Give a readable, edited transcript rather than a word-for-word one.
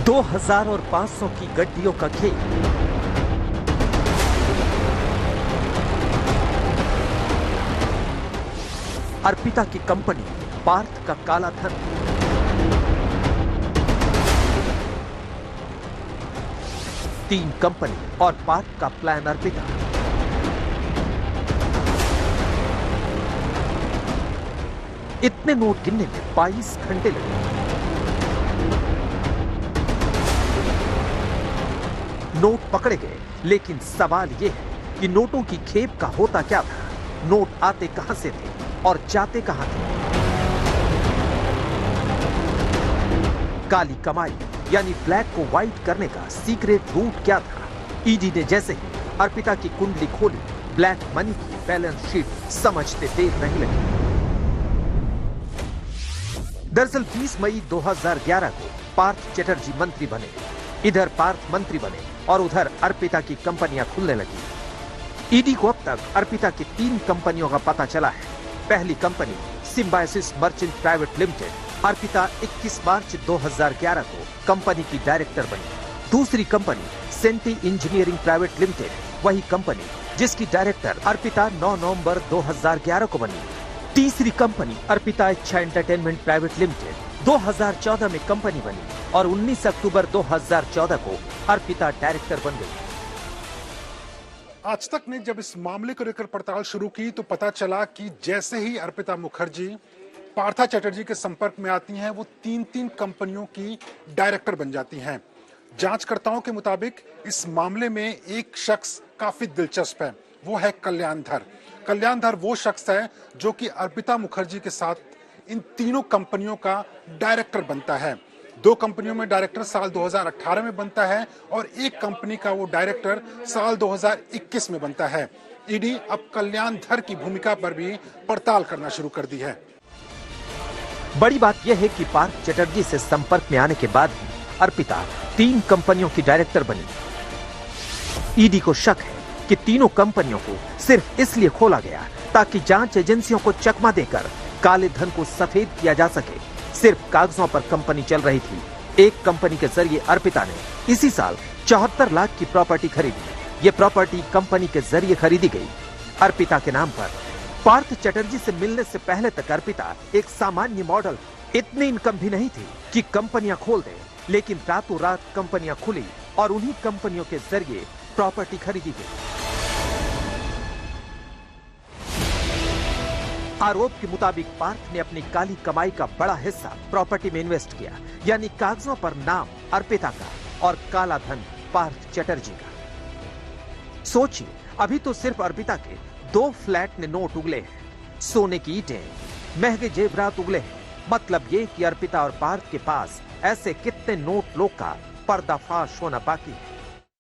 2000 और 500 की गड्डियों का खेल। अर्पिता की कंपनी पार्थ का काला धन। तीन कंपनी और पार्थ का प्लान अर्पिता। इतने नोट गिनने में 22 घंटे लगे। नोट पकड़े गए, लेकिन सवाल यह है कि नोटों की खेप का होता क्या था। नोट आते कहां से थे और जाते कहां थे। काली कमाई यानी ब्लैक को व्हाइट करने का सीक्रेट रूट क्या था। ईडी ने जैसे ही अर्पिता की कुंडली खोली, ब्लैक मनी की बैलेंस शीट समझते देर नहीं लगी। दरअसल 20 मई 2011 को पार्थ चटर्जी मंत्री बने। इधर पार्थ मंत्री बने और उधर अर्पिता की कंपनियां खुलने लगी। ईडी को अब तक अर्पिता की 3 कंपनियों का पता चला है। पहली company Symbiosis merchant private limited. Arpita 21 मार्च 2011 को कंपनी की डायरेक्टर बनी। दूसरी कंपनी सेंटी इंजीनियरिंग प्राइवेट लिमिटेड, वही कंपनी जिसकी डायरेक्टर अर्पिता 9 नवंबर 2011 को बनी। तीसरी कंपनी अर्पिता इच्छा एंटरटेनमेंट प्राइवेट लिमिटेड 2014 में कंपनी बनी और 19 अक्टूबर 2014 को अर्पिता डायरेक्टर बन गई। आज तक ने जब इस मामले को लेकर पड़ताल शुरू की तो पता चला कि जैसे ही अर्पिता मुखर्जी पार्था चटर्जी के संपर्क में आती हैं, वो 3 कंपनियों की डायरेक्टर बन जाती हैं। जांचकर्ताओं के मुताबिक इस मामले में एक शख्स काफी दिलचस्प है, वो है कल्याण धर। कल्याण धर वो शख्स है जो कि अर्पिता मुखर्जी के साथ इन तीनों कंपनियों का डायरेक्टर बनता है। 2 कंपनियों में डायरेक्टर साल 2018 में बनता है और एक कंपनी का वो डायरेक्टर साल 2021 में बनता है। ईडी अब कल्याण धर की भूमिका पर भी पड़ताल करना शुरू कर दी है। बड़ी बात यह है कि पार्थ चटर्जी से संपर्क में आने के बाद ही अर्पिता 3 कंपनियों की डायरेक्टर बनी। ईडी को शक है कि तीनों कंपनियों को सिर्फ इसलिए खोला गया ताकि जांच एजेंसियों को चकमा देकर काले धन को सफेद किया जा सके। सिर्फ कागजों पर कंपनी चल रही थी। एक कंपनी के जरिए अर्पिता ने इसी साल 74 लाख की प्रॉपर्टी खरीदी। ये प्रॉपर्टी कंपनी के जरिए खरीदी गई अर्पिता के नाम पर। पार्थ चटर्जी से मिलने से पहले तक अर्पिता एक सामान्य मॉडल, इतनी इनकम भी नहीं थी कि कंपनियां खोल दे, लेकिन रातों रात कंपनियां खुली और उन्हीं कंपनियों के जरिए प्रॉपर्टी खरीदी गई। आरोप के मुताबिक पार्थ ने अपनी काली कमाई का बड़ा हिस्सा प्रॉपर्टी में इन्वेस्ट किया, यानी कागजों पर नाम अर्पिता का और काला धन पार्थ चटर्जी का। सोचिए, अभी तो सिर्फ अर्पिता के 2 फ्लैट ने नोट उगले हैं, सोने की ईंटें, महंगे जेवरात उगले हैं। मतलब ये कि अर्पिता और पार्थ के पास ऐसे कितने नोट लोग का पर्दाफाश होना बाकी है।